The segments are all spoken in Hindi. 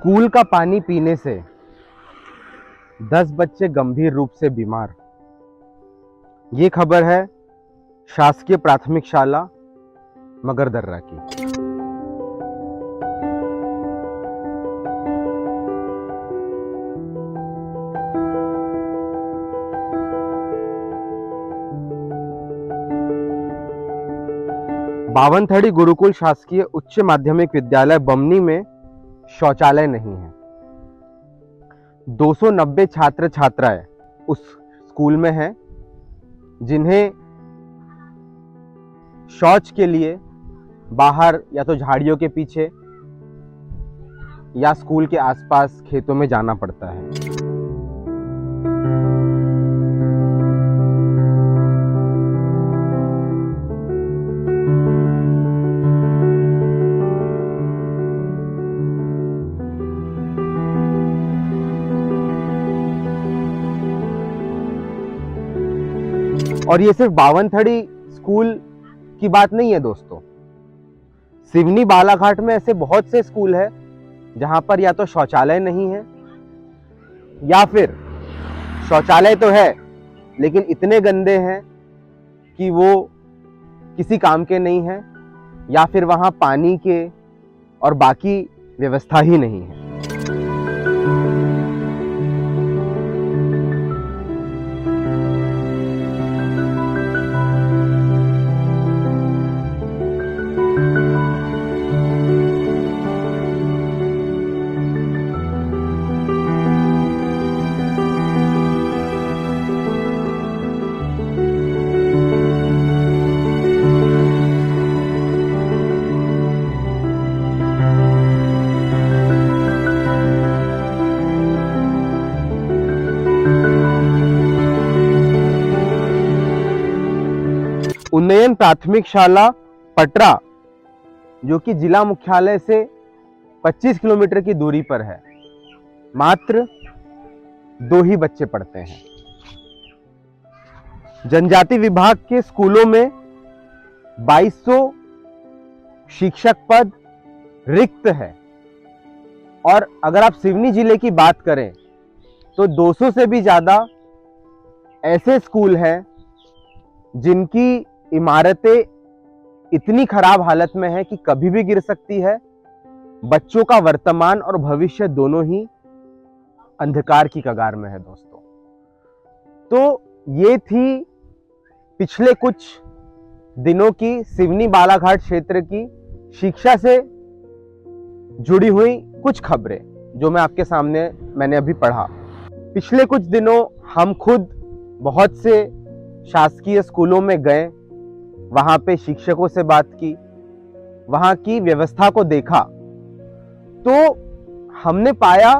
स्कूल का पानी पीने से 10 बच्चे गंभीर रूप से बीमार। ये खबर है शासकीय प्राथमिक शाला मगरदर्रा की। बावनथड़ी गुरुकुल शासकीय उच्च माध्यमिक विद्यालय बमनी में शौचालय नहीं है। 290 छात्र छात्राएं उस स्कूल में हैं जिन्हें शौच के लिए बाहर या तो झाड़ियों के पीछे या स्कूल के आसपास खेतों में जाना पड़ता है। और ये सिर्फ बावनथड़ी स्कूल की बात नहीं है दोस्तों। सिवनी बालाघाट में ऐसे बहुत से स्कूल हैं जहां पर या तो शौचालय नहीं है या फिर शौचालय तो है लेकिन इतने गंदे हैं कि वो किसी काम के नहीं है, या फिर वहां पानी के और बाकी व्यवस्था ही नहीं है। उन्नयन प्राथमिक शाला पटरा, जो कि जिला मुख्यालय से 25 किलोमीटर की दूरी पर है, मात्र 2 ही बच्चे पढ़ते हैं। जनजाति विभाग के स्कूलों में 2200 शिक्षक पद रिक्त है, और अगर आप सिवनी जिले की बात करें तो 200 से भी ज्यादा ऐसे स्कूल हैं जिनकी इमारतें इतनी खराब हालत में है कि कभी भी गिर सकती है। बच्चों का वर्तमान और भविष्य दोनों ही अंधकार की कगार में है दोस्तों। तो ये थी पिछले कुछ दिनों की सिवनी बालाघाट क्षेत्र की शिक्षा से जुड़ी हुई कुछ खबरें जो मैं आपके सामने मैंने अभी पढ़ा। पिछले कुछ दिनों हम खुद बहुत से शासकीय स्कूलों में गए, वहां पे शिक्षकों से बात की, वहां की व्यवस्था को देखा, तो हमने पाया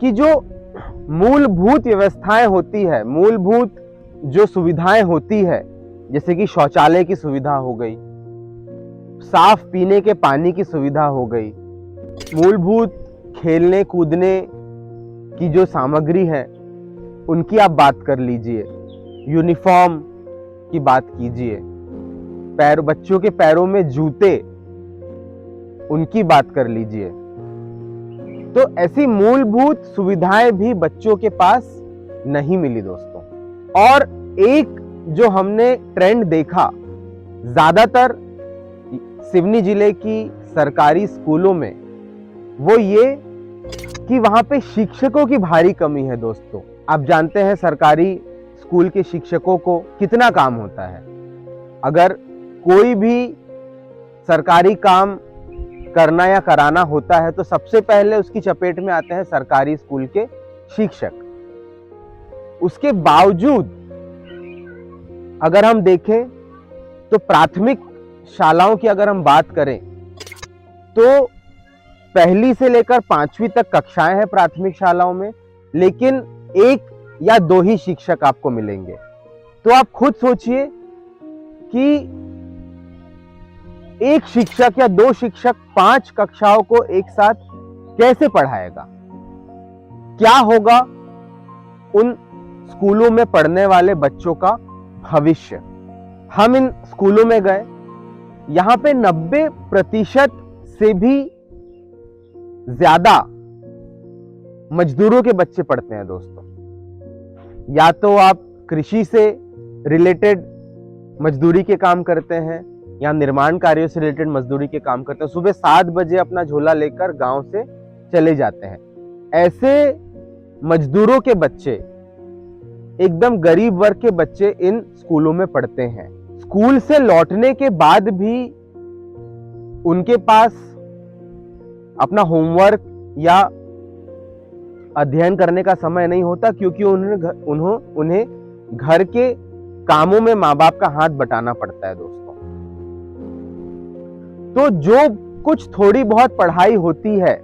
कि जो मूलभूत व्यवस्थाएं होती है, मूलभूत जो सुविधाएं होती है, जैसे कि शौचालय की सुविधा हो गई, साफ पीने के पानी की सुविधा हो गई, मूलभूत खेलने कूदने की जो सामग्री है उनकी आप बात कर लीजिए, यूनिफॉर्म की बात कीजिए, बच्चों के पैरों में जूते, उनकी बात कर लीजिए। तो ऐसी मूलभूत सुविधाएं भी बच्चों के पास नहीं मिली दोस्तों। और एक जो हमने ट्रेंड देखा ज्यादातर सिवनी जिले की सरकारी स्कूलों में, वो ये कि वहां पे शिक्षकों की भारी कमी है दोस्तों। आप जानते हैं सरकारी स्कूल के शिक्षकों को कितना काम होता है। अगर कोई भी सरकारी काम करना या कराना होता है तो सबसे पहले उसकी चपेट में आते हैं सरकारी स्कूल के शिक्षक। उसके बावजूद अगर हम देखें तो प्राथमिक शालाओं की अगर हम बात करें तो पहली से लेकर 5वीं तक कक्षाएं हैं प्राथमिक शालाओं में, लेकिन 1 या 2 ही शिक्षक आपको मिलेंगे। तो आप खुद सोचिए कि एक शिक्षक या 2 शिक्षक 5 कक्षाओं को एक साथ कैसे पढ़ाएगा? क्या होगा उन स्कूलों में पढ़ने वाले बच्चों का भविष्य? हम इन स्कूलों में गए, यहां पे 90% से भी ज्यादा मजदूरों के बच्चे पढ़ते हैं दोस्तों। या तो आप कृषि से रिलेटेड मजदूरी के काम करते हैं या निर्माण कार्यों से रिलेटेड मजदूरी के काम करते हैं, सुबह 7 बजे अपना झोला लेकर गांव से चले जाते हैं। ऐसे मजदूरों के बच्चे, एकदम गरीब वर्ग के बच्चे इन स्कूलों में पढ़ते हैं। स्कूल से लौटने के बाद भी उनके पास अपना होमवर्क या अध्ययन करने का समय नहीं होता, क्योंकि उन्हें घर के कामों में माँ बाप का हाथ बटाना पड़ता है दोस्तों। तो जो कुछ थोड़ी बहुत पढ़ाई होती है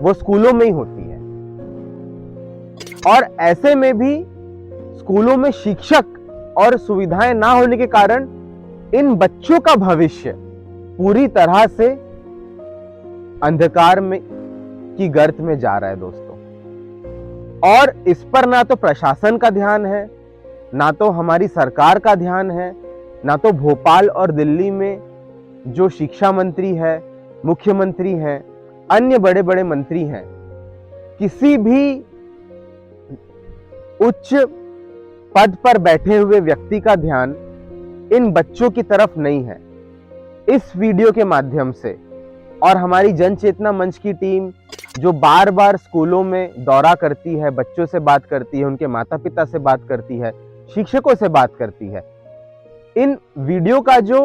वो स्कूलों में ही होती है, और ऐसे में भी स्कूलों में शिक्षक और सुविधाएं ना होने के कारण इन बच्चों का भविष्य पूरी तरह से अंधकार में की गर्त में जा रहा है दोस्तों। और इस पर ना तो प्रशासन का ध्यान है, ना तो हमारी सरकार का ध्यान है, ना तो भोपाल और दिल्ली में जो शिक्षा मंत्री है, मुख्यमंत्री हैं, अन्य बड़े बड़े मंत्री हैं, किसी भी उच्च पद पर बैठे हुए व्यक्ति का ध्यान इन बच्चों की तरफ नहीं है। इस वीडियो के माध्यम से और हमारी जन चेतना मंच की टीम जो बार बार स्कूलों में दौरा करती है, बच्चों से बात करती है, उनके माता पिता से बात करती है, शिक्षकों से बात करती है, इन वीडियो का जो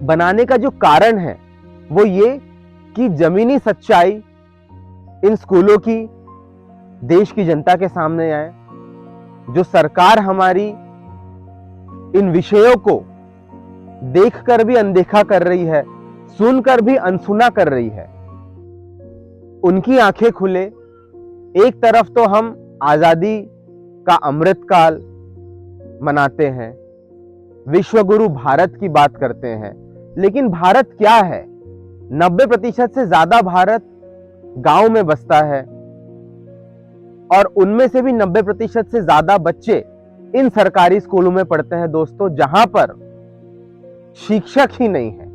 बनाने का जो कारण है वो ये कि जमीनी सच्चाई इन स्कूलों की देश की जनता के सामने आए। जो सरकार हमारी इन विषयों को देखकर भी अनदेखा कर रही है, सुनकर भी अनसुना कर रही है, उनकी आंखें खुले। एक तरफ तो हम आजादी का अमृतकाल मनाते हैं, विश्वगुरु भारत की बात करते हैं, लेकिन भारत क्या है? 90% से ज्यादा भारत गांव में बसता है, और उनमें से भी 90% से ज्यादा बच्चे इन सरकारी स्कूलों में पढ़ते हैं दोस्तों, जहां पर शिक्षक ही नहीं है।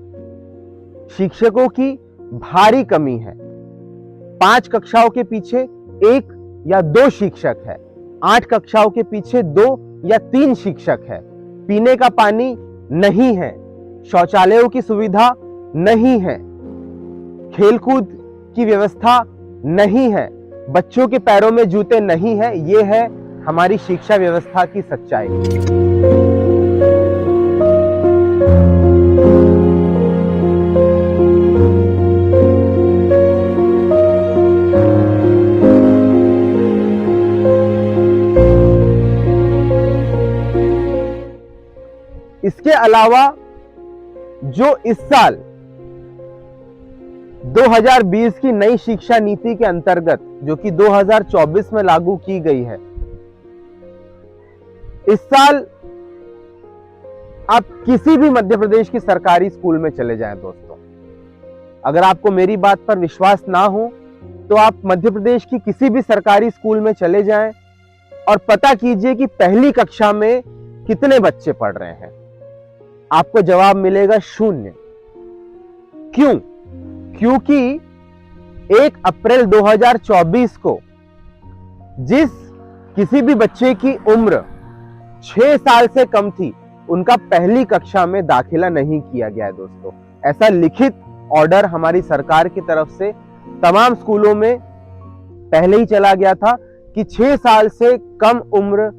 शिक्षकों की भारी कमी है। 5 कक्षाओं के पीछे 1 या 2 शिक्षक है, 8 कक्षाओं के पीछे 2 या 3 शिक्षक है, पीने का पानी नहीं है, शौचालयों की सुविधा नहीं है, खेलकूद की व्यवस्था नहीं है, बच्चों के पैरों में जूते नहीं है। ये है हमारी शिक्षा व्यवस्था की सच्चाई। इसके अलावा जो इस साल 2020 की नई शिक्षा नीति के अंतर्गत, जो कि 2024 में लागू की गई है, इस साल आप किसी भी मध्य प्रदेश की सरकारी स्कूल में चले जाएं दोस्तों, अगर आपको मेरी बात पर विश्वास ना हो तो आप मध्य प्रदेश की किसी भी सरकारी स्कूल में चले जाएं और पता कीजिए कि पहली कक्षा में कितने बच्चे पढ़ रहे हैं। आपको जवाब मिलेगा 0। क्यों? क्योंकि 1 अप्रैल 2024 को जिस किसी भी बच्चे की उम्र 6 साल से कम थी, उनका पहली कक्षा में दाखिला नहीं किया गया है दोस्तों। ऐसा लिखित ऑर्डर हमारी सरकार की तरफ से तमाम स्कूलों में पहले ही चला गया था कि 6 साल से कम उम्र,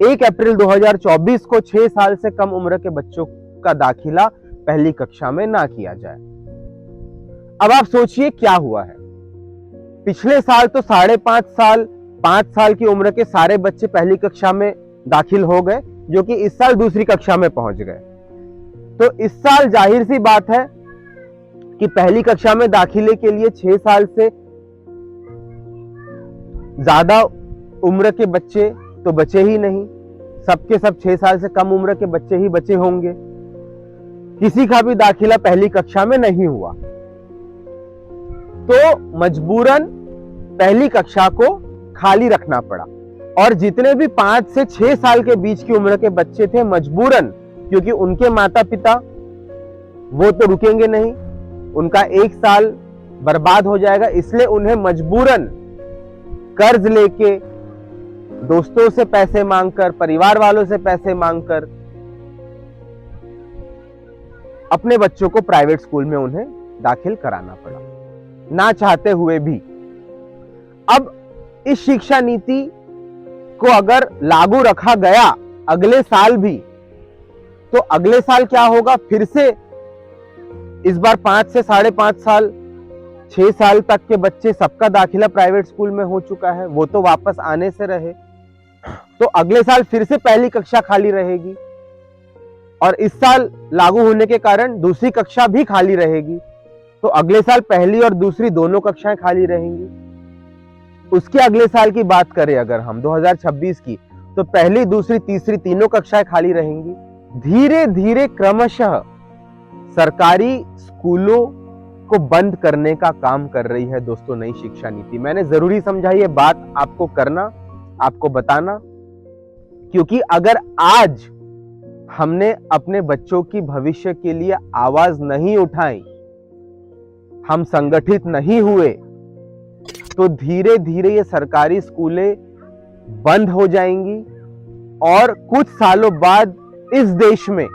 1 अप्रैल 2024 को 6 साल से कम उम्र के बच्चों का दाखिला पहली कक्षा में ना किया जाए। अब आप सोचिए क्या हुआ है। पिछले साल तो 5.5 साल, 5 साल की उम्र के सारे बच्चे पहली कक्षा में दाखिल हो गए, जो कि इस साल दूसरी कक्षा में पहुंच गए। तो इस साल जाहिर सी बात है कि पहली कक्षा में दाखिले के लिए 6 साल से ज्यादा उम्र के बच्चे तो बचे ही नहीं, सबके सब 6 साल से कम उम्र के बच्चे ही बचे होंगे। किसी का भी दाखिला पहली कक्षा में नहीं हुआ, तो मजबूरन पहली कक्षा को खाली रखना पड़ा। और जितने भी 5 से 6 साल के बीच की उम्र के बच्चे थे, मजबूरन, क्योंकि उनके माता पिता वो तो रुकेंगे नहीं, उनका 1 साल बर्बाद हो जाएगा, इसलिए उन्हें मजबूरन कर्ज लेके, दोस्तों से पैसे मांगकर, परिवार वालों से पैसे मांगकर अपने बच्चों को प्राइवेट स्कूल में उन्हें दाखिल कराना पड़ा, ना चाहते हुए भी। अब इस शिक्षा नीति को अगर लागू रखा गया अगले साल भी, तो अगले साल क्या होगा? फिर से इस बार 5 से 5.5 साल, 6 साल तक के बच्चे सबका दाखिला प्राइवेट स्कूल में हो चुका है, वो तो वापस आने से रहे। तो अगले साल फिर से पहली कक्षा खाली रहेगी, और इस साल लागू होने के कारण दूसरी कक्षा भी खाली रहेगी। तो अगले साल पहली और दूसरी दोनों कक्षाएं खाली रहेंगी। उसके अगले साल की बात करें अगर हम 2026 की, तो पहली, दूसरी, तीसरी तीनों कक्षाएं खाली रहेंगी। धीरे धीरे क्रमशः सरकारी स्कूलों को बंद करने का काम कर रही है दोस्तों नई शिक्षा नीति। मैंने जरूरी समझा ये बात आपको करना, आपको बताना, क्योंकि अगर आज हमने अपने बच्चों की भविष्य के लिए आवाज नहीं उठाई, हम संगठित नहीं हुए, तो धीरे धीरे ये सरकारी स्कूलें बंद हो जाएंगी, और कुछ सालों बाद इस देश में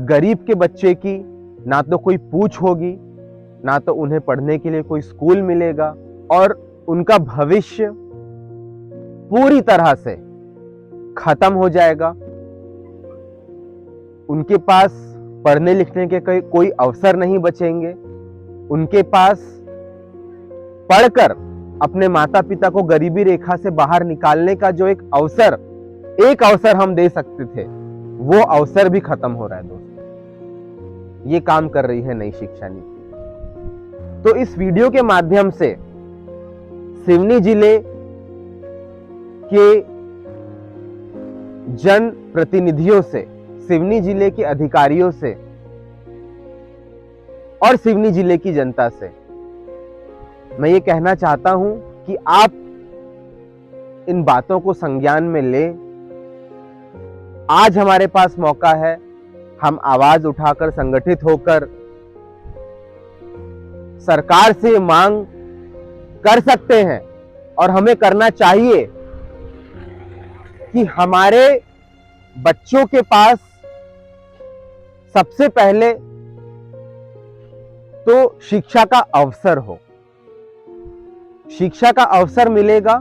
गरीब के बच्चे की ना तो कोई पूछ होगी, ना तो उन्हें पढ़ने के लिए कोई स्कूल मिलेगा, और उनका भविष्य पूरी तरह से खत्म हो जाएगा। उनके पास पढ़ने लिखने के कोई अवसर नहीं बचेंगे। उनके पास पढ़कर अपने माता पिता को गरीबी रेखा से बाहर निकालने का जो एक अवसर हम दे सकते थे, वो अवसर भी खत्म हो रहा है दोस्तों। ये काम कर रही है नई शिक्षा नीति। तो इस वीडियो के माध्यम से सिवनी जिले के जन प्रतिनिधियों से, सिवनी जिले के अधिकारियों से और सिवनी जिले की जनता से मैं ये कहना चाहता हूं कि आप इन बातों को संज्ञान में लें। आज हमारे पास मौका है, हम आवाज उठाकर संगठित होकर सरकार से मांग कर सकते हैं, और हमें करना चाहिए कि हमारे बच्चों के पास सबसे पहले तो शिक्षा का अवसर हो। शिक्षा का अवसर मिलेगा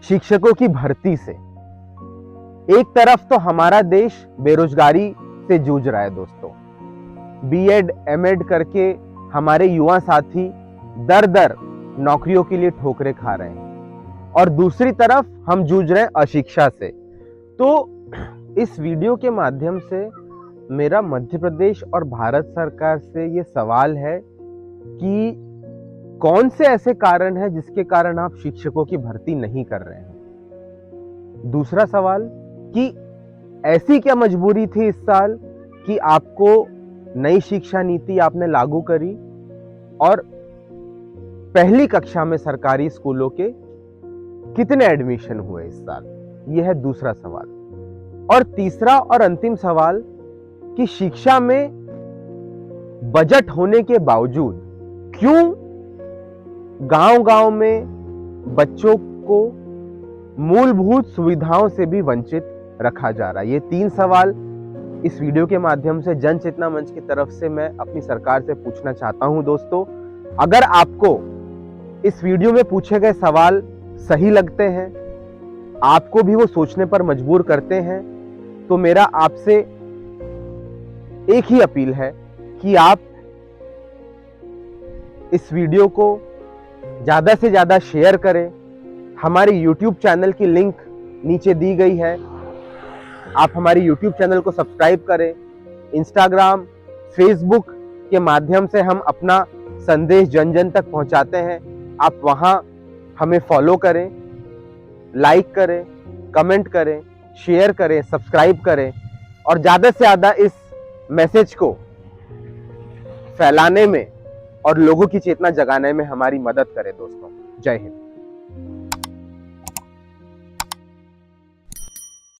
शिक्षकों की भर्ती से। एक तरफ तो हमारा देश बेरोजगारी से जूझ रहा है दोस्तों, बीएड एमएड करके हमारे युवा साथी दर दर नौकरियों के लिए ठोकरें खा रहे हैं, और दूसरी तरफ हम जूझ रहे हैं अशिक्षा से। तो इस वीडियो के माध्यम से मेरा मध्य प्रदेश और भारत सरकार से ये सवाल है कि कौन से ऐसे कारण हैं जिसके कारण आप शिक्षकों की भर्ती नहीं कर रहे हैं। दूसरा सवाल कि ऐसी क्या मजबूरी थी इस साल कि आपको नई शिक्षा नीति आपने लागू करी और पहली कक्षा में सरकारी स्कूलों के कितने एडमिशन हुए इस साल? यह है दूसरा सवाल। और तीसरा और अंतिम सवाल कि शिक्षा में बजट होने के बावजूद क्यों गांव-गांव में बच्चों को मूलभूत सुविधाओं से भी वंचित रखा जा रहा है। ये 3 सवाल इस वीडियो के माध्यम से जन चेतना मंच की तरफ से मैं अपनी सरकार से पूछना चाहता हूं दोस्तों। अगर आपको इस वीडियो में पूछे गए सवाल सही लगते हैं, आपको भी वो सोचने पर मजबूर करते हैं, तो मेरा आपसे एक ही अपील है कि आप इस वीडियो को ज्यादा से ज्यादा शेयर करें। हमारे YouTube चैनल की लिंक नीचे दी गई है, आप हमारी YouTube चैनल को सब्सक्राइब करें। Instagram, Facebook के माध्यम से हम अपना संदेश जन जन तक पहुंचाते हैं, आप वहां हमें फॉलो करें, लाइक करें, कमेंट करें, शेयर करें, सब्सक्राइब करें, और ज्यादा से ज्यादा इस मैसेज को फैलाने में और लोगों की चेतना जगाने में हमारी मदद करें दोस्तों। जय हिंद।